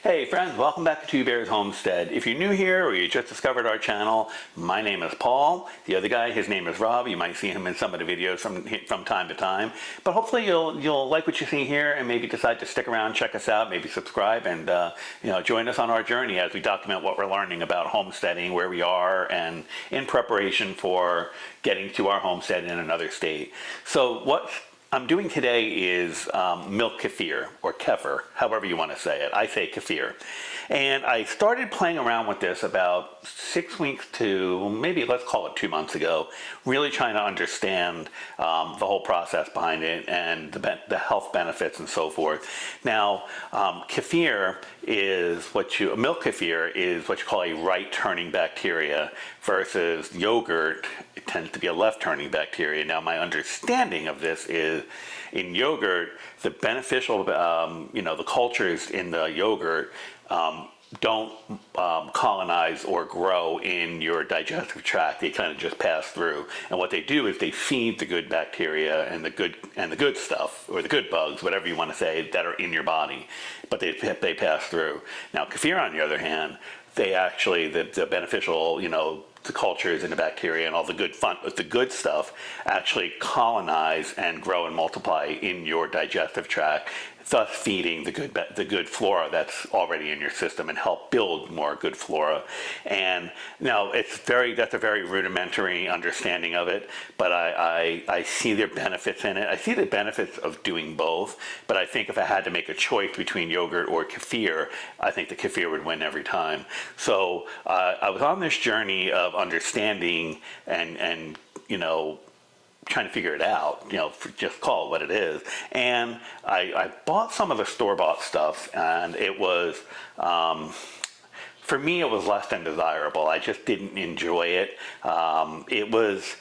Hey friends, welcome back to Two Bears Homestead. If you're new here or you just discovered our channel, my name is Paul. The other guy, his name is Rob. You might see him in some of the videos from time to time. But hopefully you'll like what you see here and maybe decide to stick around, check us out, maybe subscribe, and join us on our journey as we document what we're learning about homesteading, where we are, and in preparation for getting to our homestead in another state. So what I'm doing today is milk kefir, or kefir, however you want to say it. I say kefir. And I started playing around with this about 6 weeks to maybe let's call it 2 months ago, really trying to understand the whole process behind it and the health benefits and so forth. Now, kefir is milk kefir is what you call a right-turning bacteria versus yogurt. It tends to be a left-turning bacteria. Now, my understanding of this is in yogurt, the beneficial, the cultures in the yogurt don't colonize or grow in your digestive tract. They kind of just pass through. And what they do is they feed the good bacteria and the good stuff, or the good bugs, whatever you want to say, that are in your body. But they pass through. Now, kefir, on the other hand, they actually, the beneficial, the cultures and the bacteria and all the good stuff actually colonize and grow and multiply in your digestive tract, thus feeding the good flora that's already in your system and help build more good flora. And now that's a very rudimentary understanding of it, but I see their benefits in it. I see the benefits of doing both, but I think if I had to make a choice between yogurt or kefir, I think the kefir would win every time. So I was on this journey of understanding and trying to figure it out, just call it what it is. And I bought some of the store-bought stuff, and it was, for me, it was less than desirable. I just didn't enjoy it. It was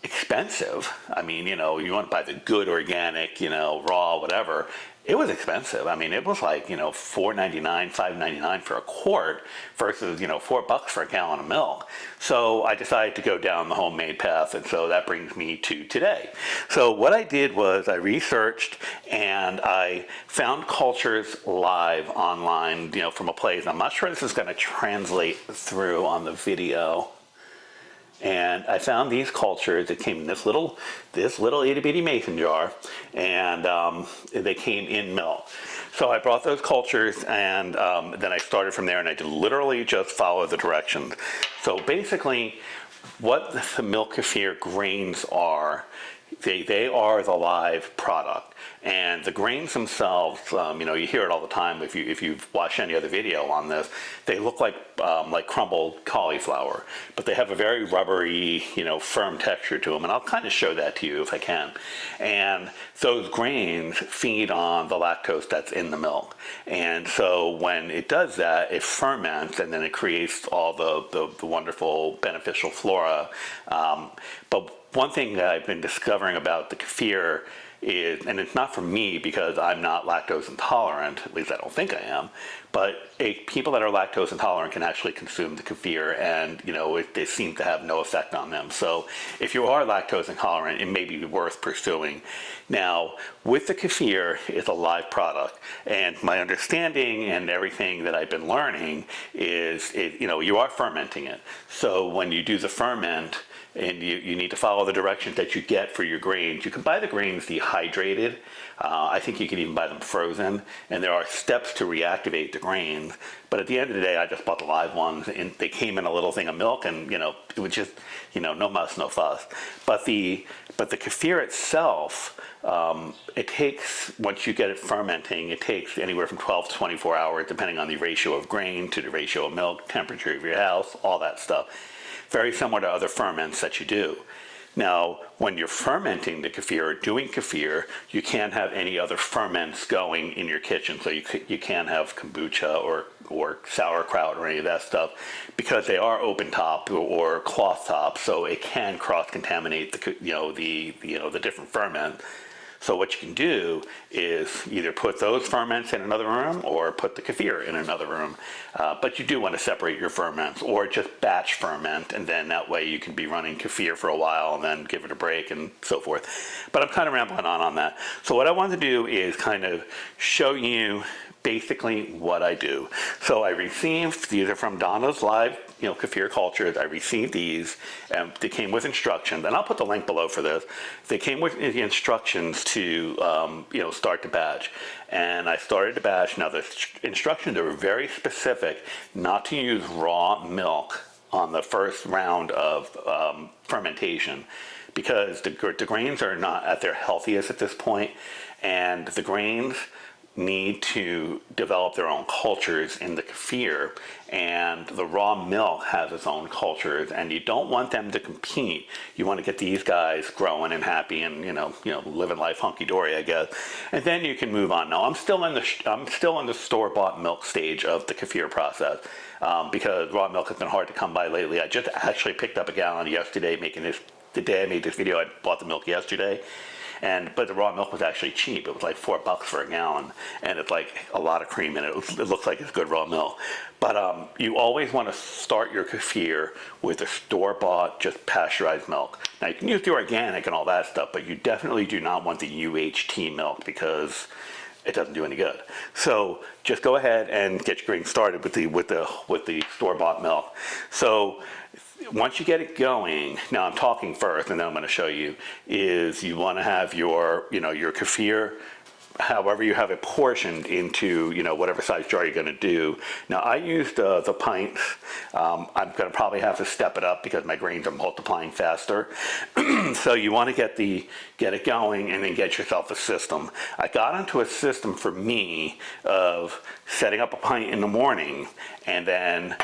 expensive. I mean, you want to buy the good organic, raw, whatever. It was expensive. I mean, it was like, $4.99, $5.99 for a quart versus, $4 for a gallon of milk. So I decided to go down the homemade path, and so that brings me to today. So what I did was I researched and I found cultures live online, from a place. I'm not sure this is going to translate through on the video. And I found these cultures that came in this little itty bitty mason jar, and they came in milk. So I brought those cultures, and then I started from there, and I did literally just follow the directions. So basically, what the milk kefir grains are, they are the live product. And the grains themselves, you hear it all the time if you've watched any other video on this, they look like crumbled cauliflower, but they have a very rubbery, firm texture to them. And I'll kind of show that to you if I can. And those grains feed on the lactose that's in the milk. And so when it does that, it ferments, and then it creates all the wonderful beneficial flora. But one thing that I've been discovering about the kefir is, and it's not for me because I'm not lactose intolerant, at least I don't think I am, but people that are lactose intolerant can actually consume the kefir, and it seems to have no effect on them. So if you are lactose intolerant, it may be worth pursuing. Now, with the kefir, it's a live product, and my understanding and everything that I've been learning is, you are fermenting it. So when you do the ferment, and you need to follow the directions that you get for your grains. You can buy the grains dehydrated. I think you can even buy them frozen. And there are steps to reactivate the grains. But at the end of the day, I just bought the live ones, and they came in a little thing of milk, and it was just no muss, no fuss. But the kefir itself, it takes, once you get it fermenting, it takes anywhere from 12 to 24 hours, depending on the ratio of grain to the ratio of milk, temperature of your house, all that stuff. Very similar to other ferments that you do. Now, when you're fermenting the kefir or doing kefir, you can't have any other ferments going in your kitchen. So you can't have kombucha or sauerkraut or any of that stuff, because they are open top or cloth top. So it can cross contaminate the different ferment. So what you can do is either put those ferments in another room or put the kefir in another room. But you do want to separate your ferments, or just batch ferment, and then that way you can be running kefir for a while and then give it a break and so forth. But I'm kind of rambling on that. So what I want to do is kind of show you basically what I do. So I received, these are from Donna's live, kefir cultures. I received these, and they came with instructions, and I'll put the link below for this. They came with the instructions to, start the batch, and I started the batch. Now the instructions are very specific, not to use raw milk on the first round of fermentation, because the grains are not at their healthiest at this point, and the grains need to develop their own cultures in the kefir, and the raw milk has its own cultures, and you don't want them to compete. You want to get these guys growing and happy and living life hunky-dory, I guess, and then you can move on. Now I'm still in the store-bought milk stage of the kefir process, because raw milk has been hard to come by lately. I just actually picked up a gallon yesterday, the day I made this video. I bought the milk yesterday. But the raw milk was actually cheap. It was like $4 for a gallon, and it's like a lot of cream in it. It looks like it's good raw milk. But you always want to start your kefir with the store-bought, just pasteurized milk. Now you can use the organic and all that stuff, but you definitely do not want the UHT milk, because it doesn't do any good. So just go ahead and get your grains started with the store-bought milk. So once you get it going, now I'm talking first and then I'm going to show you, is you want to have your kefir, however you have it portioned into, whatever size jar you're going to do. Now I used the pints. I'm going to probably have to step it up because my grains are multiplying faster. So you want to get it going and then get yourself a system. I got into a system for me of setting up a pint in the morning and then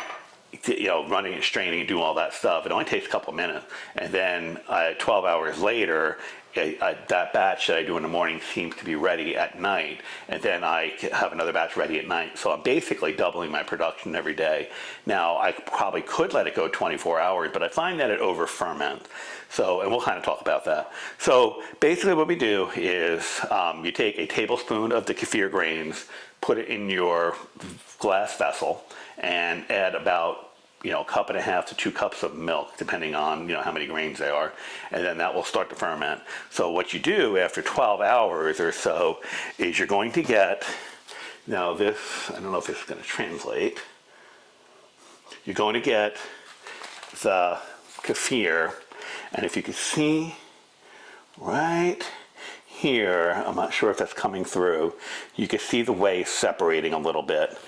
running and straining and doing all that stuff. It only takes a couple of minutes. And then 12 hours later, that batch that I do in the morning seems to be ready at night. And then I have another batch ready at night. So I'm basically doubling my production every day. Now, I probably could let it go 24 hours, but I find that it over ferments. So, and we'll kind of talk about that. So basically what we do is you take a tablespoon of the kefir grains, put it in your glass vessel, and add about a cup and a half to 2 cups of milk, depending on how many grains they are, and then that will start to ferment. So what you do after 12 hours or so is you're going to get, now this, I don't know if this is going to translate, you're going to get the kefir, and if you can see right here, I'm not sure if that's coming through, you can see the whey separating a little bit.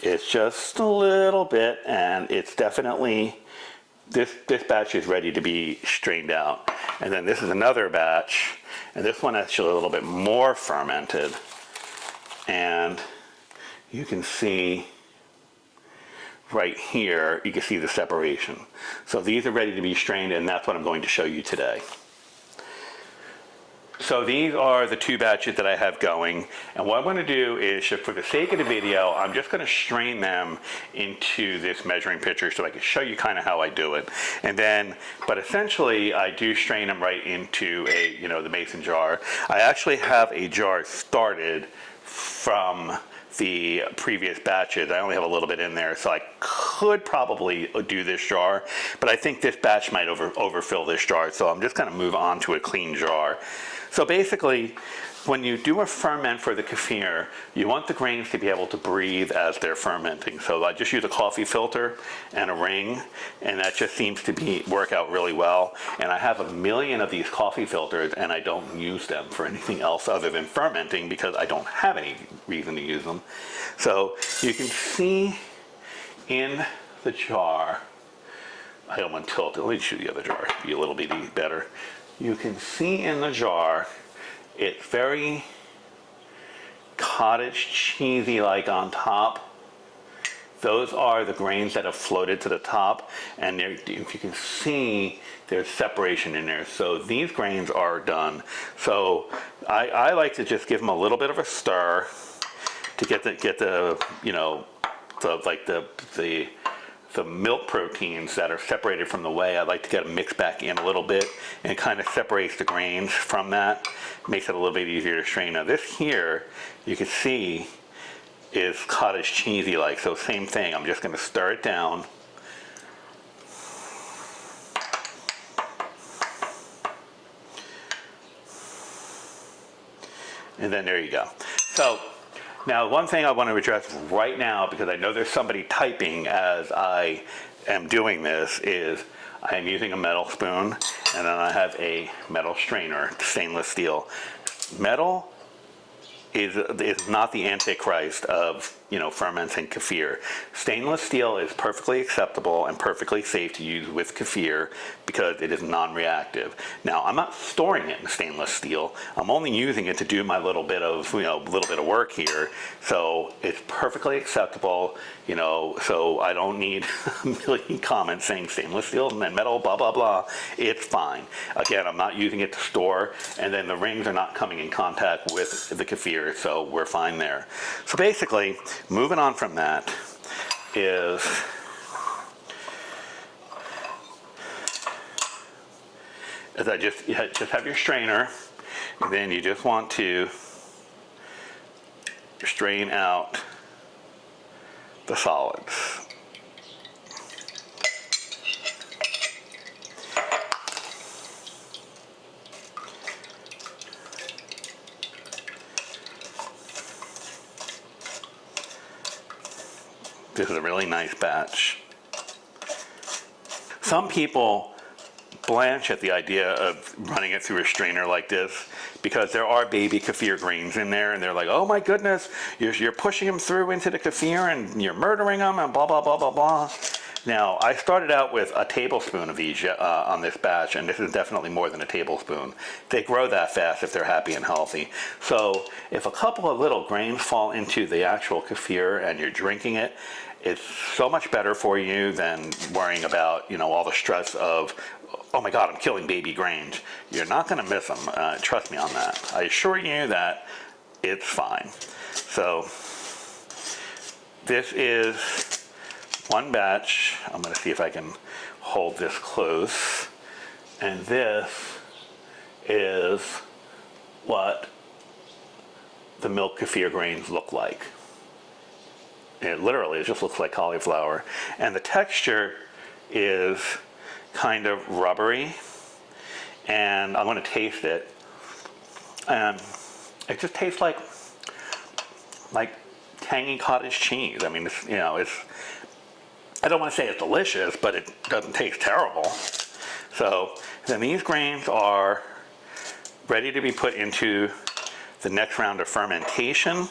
It's just a little bit, and it's definitely, this batch is ready to be strained out. And then this is another batch, and this one actually a little bit more fermented. And you can see right here, you can see the separation. So these are ready to be strained, and that's what I'm going to show you today. So these are the 2 batches that I have going, and what I'm going to do is, for the sake of the video, I'm just going to strain them into this measuring pitcher so I can show you kind of how I do it. And then, but essentially I do strain them right into the mason jar. I actually have a jar started from the previous batches. I only have a little bit in there, so I could probably do this jar, but I think this batch might overfill this jar, so I'm just going to move on to a clean jar. So basically, when you do a ferment for the kefir, you want the grains to be able to breathe as they're fermenting. So I just use a coffee filter and a ring, and that just seems to work out really well. And I have a million of these coffee filters, and I don't use them for anything else other than fermenting because I don't have any reason to use them. So you can see in the jar, I don't want to tilt it, let me show the other jar, be a little bit better. You can see in the jar, it's very cottage cheesy like on top. Those are the grains that have floated to the top, and if you can see, there's separation in there. So these grains are done. So I like to just give them a little bit of a stir to get the the milk proteins that are separated from the whey. I like to get them mixed back in a little bit, and it kind of separates the grains from that. Makes it a little bit easier to strain. Now this here, you can see, is cottage cheesy like, so same thing. I'm just going to stir it down. And then there you go. So now one thing I want to address right now, because I know there's somebody typing as I am doing this, is I am using a metal spoon, and then I have a metal strainer, stainless steel. Metal is not the antichrist of, you know, fermenting kefir. Stainless steel is perfectly acceptable and perfectly safe to use with kefir because it is non-reactive. Now, I'm not storing it in stainless steel. I'm only using it to do my little bit of, you know, work here. So it's perfectly acceptable, you know, so I don't need a million comments saying stainless steel and metal, blah, blah, blah. It's fine. Again, I'm not using it to store, and then the rings are not coming in contact with the kefir, so we're fine there. So basically, moving on from that is you just have your strainer, and then you just want to strain out the solids. This is a really nice batch. Some people blanch at the idea of running it through a strainer like this because there are baby kefir grains in there, and they're like, oh my goodness, you're pushing them through into the kefir and you're murdering them and blah, blah, blah, blah, blah. Now, I started out with a tablespoon of each on this batch, and this is definitely more than a tablespoon. They grow that fast if they're happy and healthy. So if a couple of little grains fall into the actual kefir and you're drinking it, it's so much better for you than worrying about, you know, all the stress of, oh my God, I'm killing baby grains. You're not going to miss them. Trust me on that. I assure you that it's fine. So this is one batch. I'm going to see if I can hold this close. And this is what the milk kefir grains look like. It literally, it just looks like cauliflower. And the texture is kind of rubbery. And I'm going to taste it. And it just tastes like tangy cottage cheese. I mean, it's, you know, I don't want to say it's delicious, but it doesn't taste terrible. So then these grains are ready to be put into the next round of fermentation.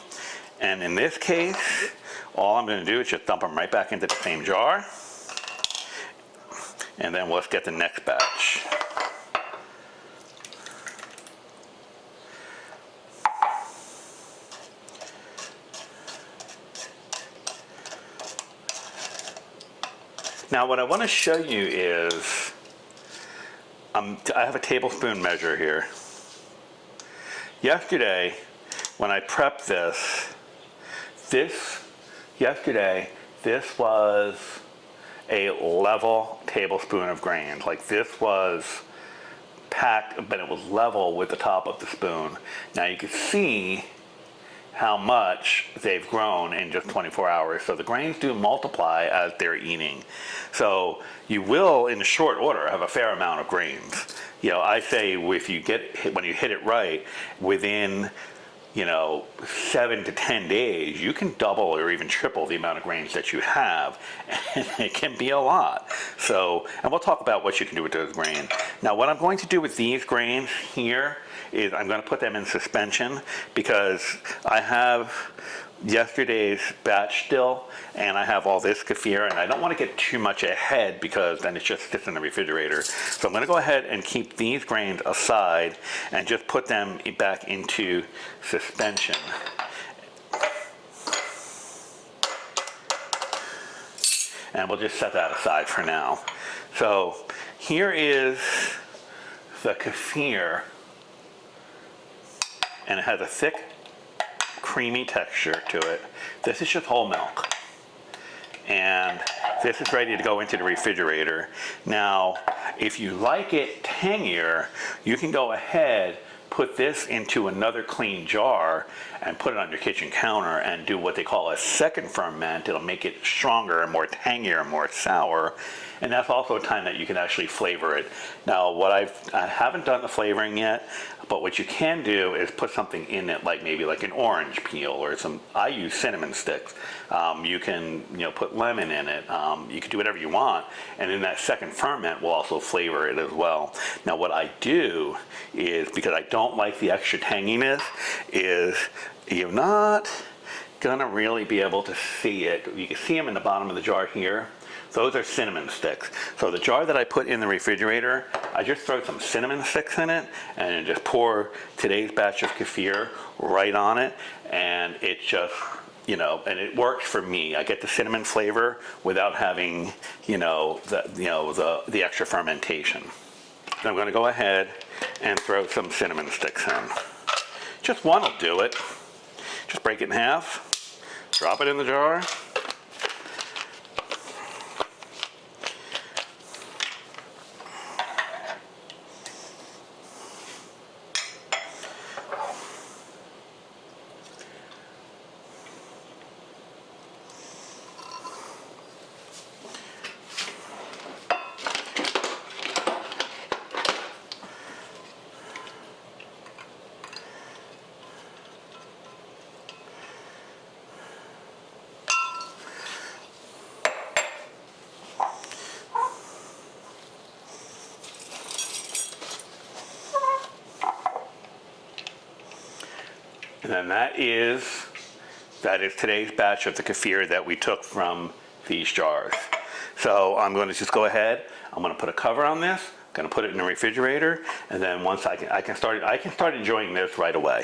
And in this case, all I'm going to do is just dump them right back into the same jar. And then let's get the next batch. Now what I want to show you is, I have a tablespoon measure here. Yesterday, when I prepped this was a level tablespoon of grains. Like, this was packed, but it was level with the top of the spoon. Now you can see how much they've grown in just 24 hours. So the grains do multiply as they're eating. So you will, in short order, have a fair amount of grains. You know, I say when you hit it right, within, you know, 7 to 10 days, you can double or even triple the amount of grains that you have, and it can be a lot. So, and we'll talk about what you can do with those grains. Now, what I'm going to do with these grains here is I'm going to put them in suspension, because I have yesterday's batch still, and I have all this kefir, and I don't want to get too much ahead because then it just sits in the refrigerator. So I'm going to go ahead and keep these grains aside and just put them back into suspension. And we'll just set that aside for now. So here is the kefir, and it has a thick, creamy texture to it. This is just whole milk. and this is ready to go into the refrigerator. Now, if you like it tangier, you can go ahead, put this into another clean jar and put it on your kitchen counter and do what they call a second ferment. It'll make it stronger and more tangier and more sour. And that's also a time that you can actually flavor it. Now, I haven't done the flavoring yet, but what you can do is put something in it, like maybe like an orange peel or I use cinnamon sticks. You can put lemon in it. You can do whatever you want. And then that second ferment will also flavor it as well. Now, what I do is, because I don't like the extra tanginess, is you're not gonna really be able to see it. You can see them in the bottom of the jar here. Those are cinnamon sticks. So the jar that I put in the refrigerator, I just throw some cinnamon sticks in it and just pour today's batch of kefir right on it, and it just, and it works for me. I get the cinnamon flavor without having, the extra fermentation. So I'm going to go ahead and throw some cinnamon sticks in. Just one will do it. Just break it in half, drop it in the jar. And then that is today's batch of the kefir that we took from these jars. So I'm going to just go ahead. I'm going to put a cover on this. I'm going to put it in the refrigerator, and then once I can start enjoying this right away.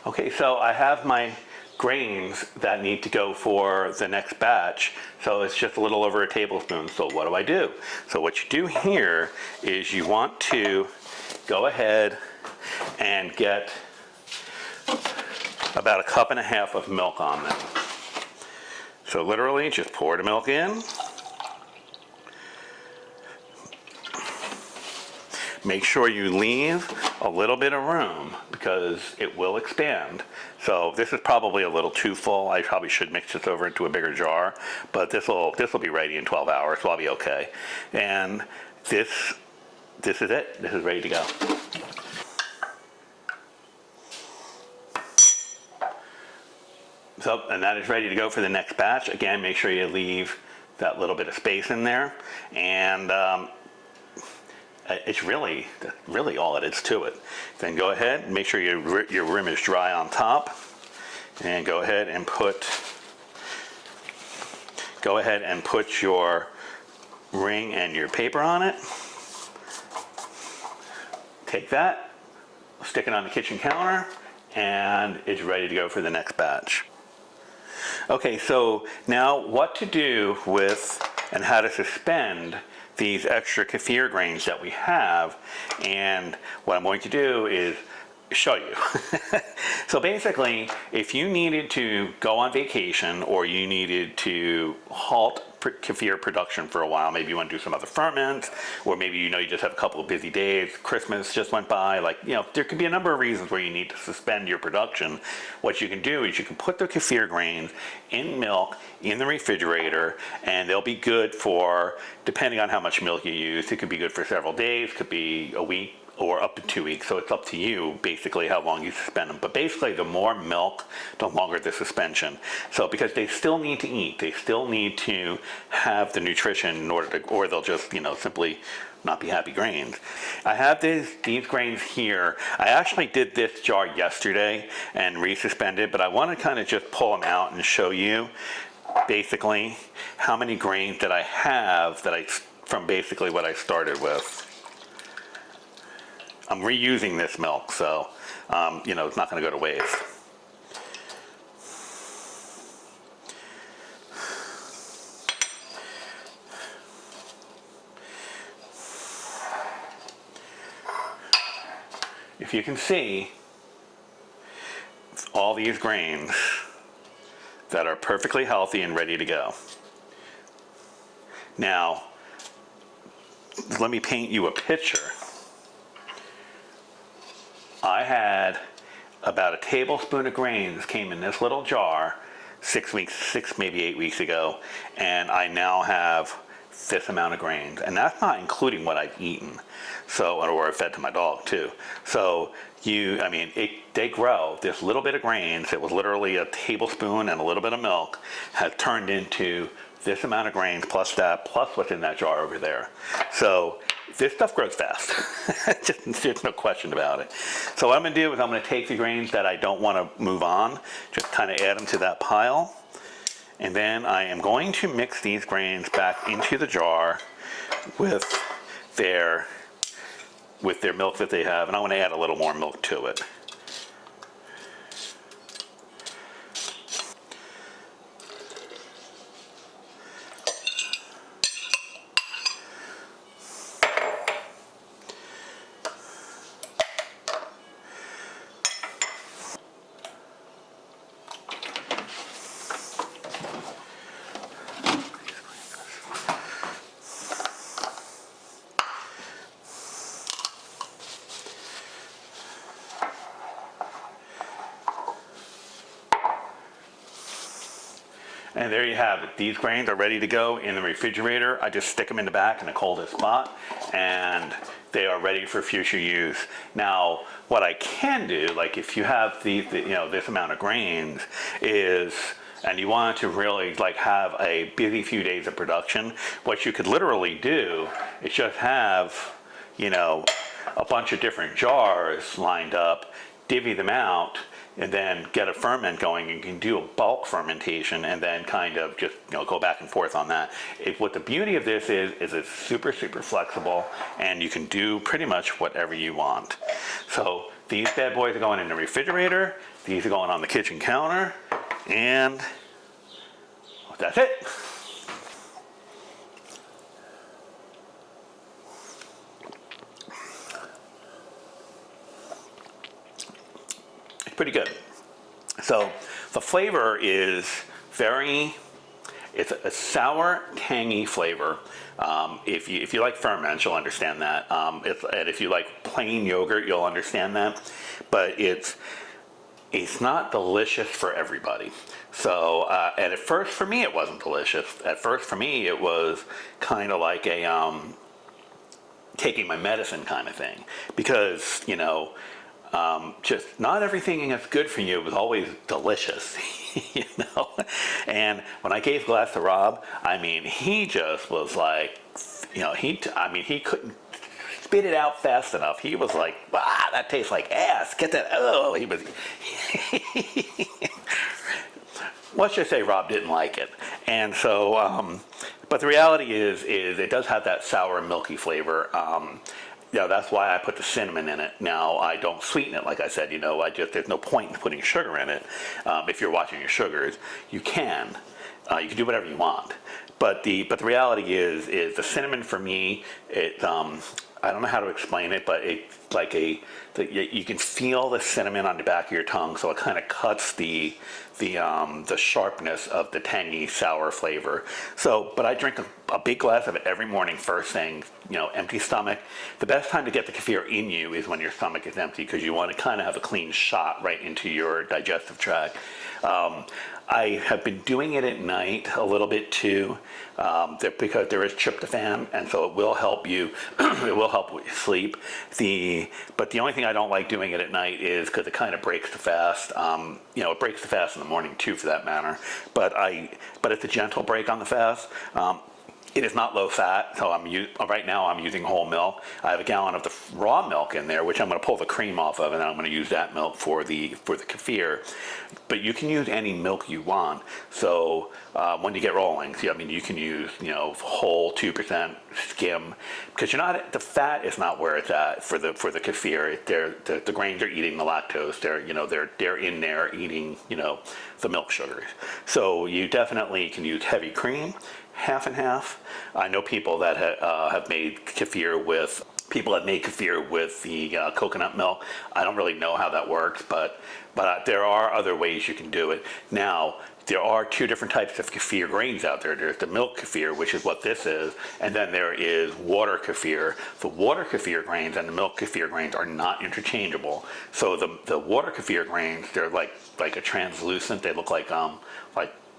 Okay, so I have my grains that need to go for the next batch. So it's just a little over a tablespoon. So what do? So what you do here is you want to go ahead and get about 1.5 cups of milk on them. So literally just pour the milk in. Make sure you leave a little bit of room because it will expand. So this is probably a little too full. I probably should mix this over into a bigger jar, but this will be ready in 12 hours, so I'll be okay. And this is it. This is ready to go. So, and that is ready to go for the next batch. Again, make sure you leave that little bit of space in there. And it's really all it is to it. Then go ahead and make sure your rim is dry on top. And go ahead and put your ring and your paper on it. Take that, stick it on the kitchen counter, and it's ready to go for the next batch. Okay, so now what to do with and how to suspend these extra kefir grains that we have, and what I'm going to do is show you. So basically, if you needed to go on vacation or you needed to halt kefir production for a while, maybe you want to do some other ferments, or maybe you just have a couple of busy days, Christmas just went by, there could be a number of reasons where you need to suspend your production. What you can do is you can put the kefir grains in milk in the refrigerator, and they'll be good for, depending on how much milk you use, it could be good for several days, could be a week, or up to 2 weeks. So it's up to you basically how long you suspend them. But basically the more milk, the longer the suspension. So because they still need to eat, they still need to have the nutrition in order to, or they'll just, simply not be happy grains. I have these grains here. I actually did this jar yesterday and resuspended, but I want to kind of just pull them out and show you basically how many grains that I have from basically what I started with. I'm reusing this milk, so it's not going to go to waste. If you can see, all these grains that are perfectly healthy and ready to go. Now, let me paint you a picture. I had about a tablespoon of grains came in this little jar 6 maybe 8 weeks ago, and I now have this amount of grains, and that's not including what I've eaten, so, or I've fed to my dog too. So they grow. This little bit of grains, it was literally a tablespoon and a little bit of milk, has turned into this amount of grains plus that, plus what's in that jar over there. So this stuff grows fast. There's no question about it. So what I'm going to do is I'm going to take the grains that I don't want to move on, just kind of add them to that pile. And then I am going to mix these grains back into the jar with their milk that they have. And I want to add a little more milk to it. And there you have it. These grains are ready to go in the refrigerator. I just stick them in the back in the coldest spot, and they are ready for future use. Now, what I can do, like if you have this amount of grains, and you want to really like have a busy few days of production, what you could literally do is just have, a bunch of different jars lined up, divvy them out, and then get a ferment going. You can do a bulk fermentation and then kind of just go back and forth on that. What the beauty of this is it's super, super flexible, and you can do pretty much whatever you want. So these bad boys are going in the refrigerator, these are going on the kitchen counter, and that's it. Pretty good. So the flavor is it's a sour, tangy flavor. If you like ferment, you'll understand that. And if you like plain yogurt, you'll understand that. But it's not delicious for everybody. So, and at first for me, it wasn't delicious. At first for me, it was kind of like a taking my medicine kind of thing, because just not everything that's good for you is always delicious, And when I gave glass to Rob, he just was like, he couldn't spit it out fast enough. He was like, "Ah, that tastes like ass. Get that!" Oh, he was. Let's just say Rob didn't like it, and so. But the reality is it does have that sour, milky flavor. That's why I put the cinnamon in it. Now, I don't sweeten it, like I said, there's no point in putting sugar in it. If you're watching your sugars, you can do whatever you want. But the reality is the cinnamon for me, I don't know how to explain it, but it's like you can feel the cinnamon on the back of your tongue, so it kind of cuts the sharpness of the tangy, sour flavor. So, but I drink a big glass of it every morning, first thing, empty stomach. The best time to get the kefir in you is when your stomach is empty, because you want to kind of have a clean shot right into your digestive tract. I have been doing it at night a little bit too, because there is tryptophan, and so it will help you. It will help with sleep. But the only thing I don't like doing it at night is because it kind of breaks the fast. It breaks the fast in the morning too, for that matter. But it's a gentle break on the fast. It is not low fat, so right now I'm using whole milk. I have a gallon of the raw milk in there, which I'm going to pull the cream off of, and then I'm going to use that milk for the kefir. But you can use any milk you want. So when you get rolling, you can use whole 2% skim, because the fat is not where it's at for the kefir. The grains are eating the lactose. They're in there eating the milk sugars. So you definitely can use heavy cream. Half and half. I know people that have made kefir with the coconut milk. I don't really know how that works, but there are other ways you can do it. Now, there are two different types of kefir grains out there. There's the milk kefir, which is what this is, and then there is water kefir. The water kefir grains and the milk kefir grains are not interchangeable. So the water kefir grains, they're like a translucent. They look like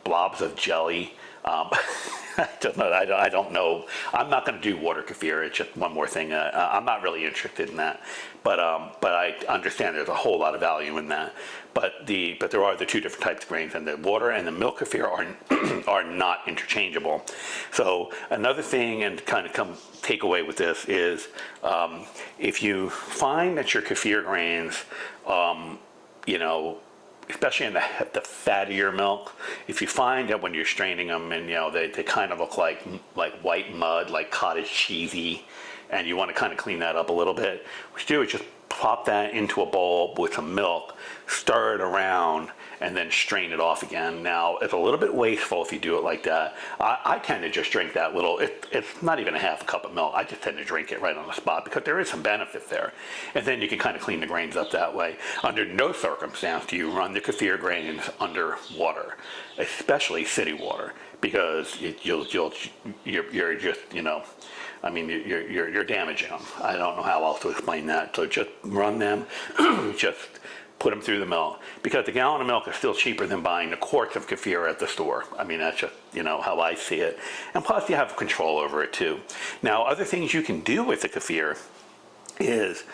blobs of jelly. I don't know. I'm not going to do water kefir. It's just one more thing. I'm not really interested in that, but I understand there's a whole lot of value in that. But there are the two different types of grains, and the water and the milk kefir are not interchangeable. So another thing, and kind of take away with this is, if you find that your kefir grains, especially in the fattier milk, if you find that when you're straining them and they kind of look like white mud, like cottage cheesy, and you want to kind of clean that up a little bit, what you do is just pop that into a bowl with some milk, stir it around, and then strain it off again. Now, it's a little bit wasteful if you do it like that. I tend to just drink that little, it's not even a half a cup of milk. I just tend to drink it right on the spot because there is some benefit there. And then you can kind of clean the grains up that way. Under no circumstance do you run the kefir grains under water, especially city water, because you're just, you're damaging them. I don't know how else to explain that. So just run them, just put them through the milk, because the gallon of milk is still cheaper than buying the quarts of kefir at the store. I mean, that's just, how I see it. And plus you have control over it too. Now, other things you can do with the kefir is,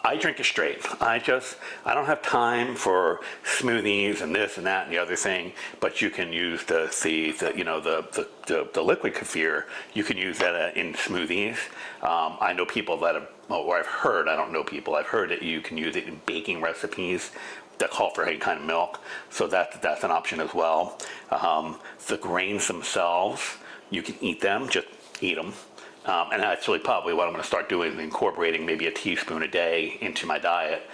I drink it straight. I don't have time for smoothies and this and that and the other thing, but you can use the liquid kefir. You can use that in smoothies. I know people that have, or I've heard, I don't know people, I've heard that you can use it in baking recipes that call for any kind of milk. So that's an option as well. The grains themselves, you can eat them, just eat them. And actually probably what I'm going to start doing is incorporating maybe a teaspoon a day into my diet,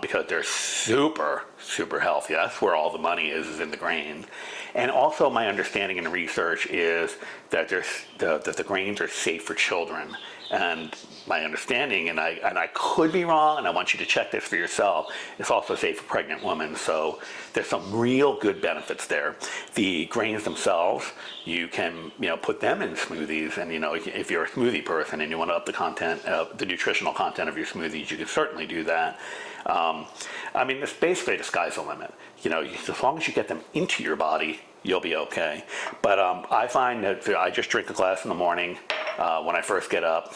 because they're super, super healthy. That's where all the money is in the grains. And also my understanding in the research is that the grains are safe for children. And my understanding, and I could be wrong, and I want you to check this for yourself, it's also safe for pregnant women. So there's some real good benefits there. The grains themselves, you can put them in smoothies, and if you're a smoothie person and you want to up the nutritional content of your smoothies, you can certainly do that. It's basically the sky's the limit. As long as you get them into your body, you'll be okay. But I find that I just drink a glass in the morning when I first get up.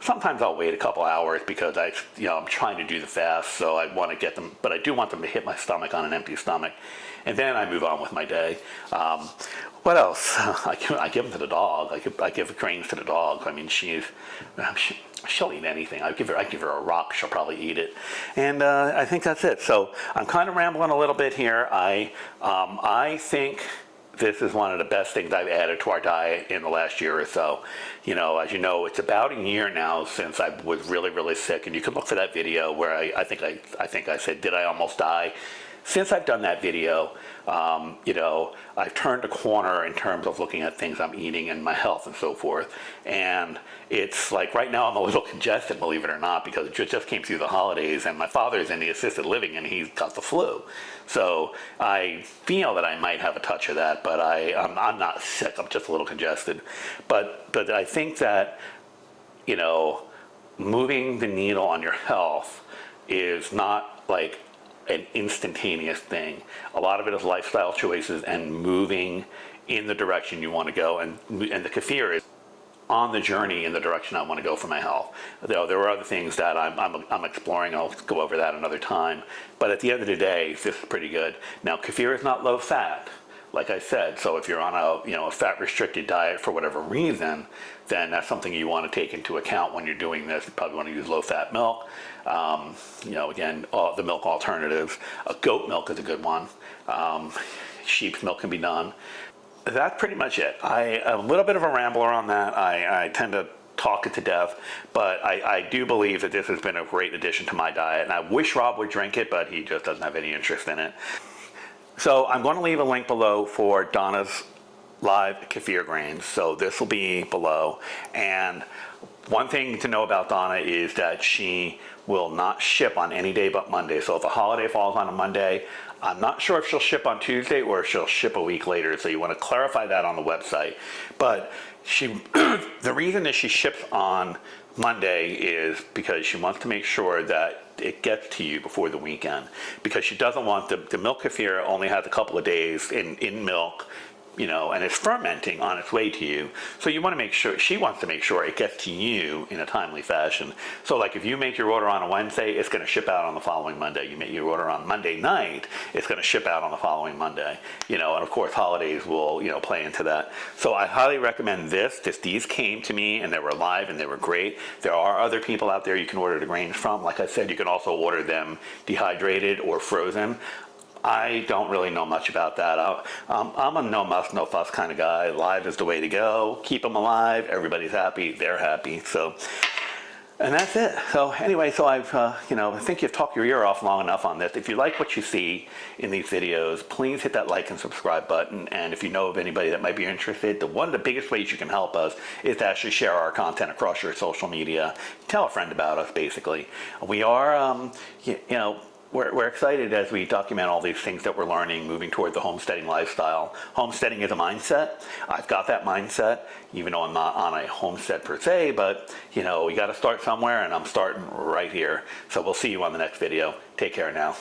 Sometimes I'll wait a couple hours because I'm trying to do the fast, so I want to get them, but I do want them to hit my stomach on an empty stomach, and then I move on with my day. What else? I give them to the dog. I give grains to the dog. I mean, she'll eat anything. I give her a rock, she'll probably eat it. And I think that's it. So I'm kind of rambling a little bit here. I think this is one of the best things I've added to our diet in the last year or so. As you know, it's about a year now since I was really, really sick, and you can look for that video where I think I said, did I almost die? Since I've done that video, I've turned a corner in terms of looking at things I'm eating and my health and so forth. And it's like right now I'm a little congested, believe it or not, because it just came through the holidays, and my father's in the assisted living and he's got the flu. So I feel that I might have a touch of that, but I'm not sick. I'm just a little congested. But I think that, moving the needle on your health is not like an instantaneous thing. A lot of it is lifestyle choices and moving in the direction you want to go. And the kefir is on the journey in the direction I want to go for my health. Though there are other things that I'm exploring. I'll go over that another time. But at the end of the day, this is pretty good. Now, kefir is not low fat, like I said. So if you're on a fat restricted diet for whatever reason, then that's something you want to take into account when you're doing this. You probably want to use low fat milk. Again, the milk alternatives. Goat milk is a good one. Sheep's milk can be done. That's pretty much it. I'm a little bit of a rambler on that. I tend to talk it to death, but I do believe that this has been a great addition to my diet, and I wish Rob would drink it, but he just doesn't have any interest in it. So I'm going to leave a link below for Donna's live kefir grains. So this will be below. And one thing to know about Donna is that she will not ship on any day but Monday. So if a holiday falls on a Monday, I'm not sure if she'll ship on Tuesday or if she'll ship a week later, so you want to clarify that on the website. But she, the reason that she ships on Monday is because she wants to make sure that it gets to you before the weekend, because she doesn't want the milk kefir only has a couple of days in milk, you know, and it's fermenting on its way to you. So you want to make sure, she wants to make sure it gets to you in a timely fashion. So like if you make your order on a Wednesday, it's going to ship out on the following Monday. You make your order on Monday night, it's going to ship out on the following Monday. You know, and of course holidays will, you know, play into that. So I highly recommend this. These came to me and they were live and they were great. There are other people out there you can order the grains from. Like I said, you can also order them dehydrated or frozen. I don't really know much about that. I'm a no muss, no fuss kind of guy. Live is the way to go. Keep them alive. Everybody's happy. They're happy. So, and that's it. So anyway, so I've, you know, I think you've talked your ear off long enough on this. If you like what you see in these videos, please hit that like and subscribe button. And if you know of anybody that might be interested, one of the biggest ways you can help us is to actually share our content across your social media. Tell a friend about us, basically. We are, you know, we're excited as we document all these things that we're learning, moving toward the homesteading lifestyle. Homesteading is a mindset. I've got that mindset, even though I'm not on a homestead per se, but you know, we got to start somewhere, and I'm starting right here. So we'll see you on the next video. Take care now.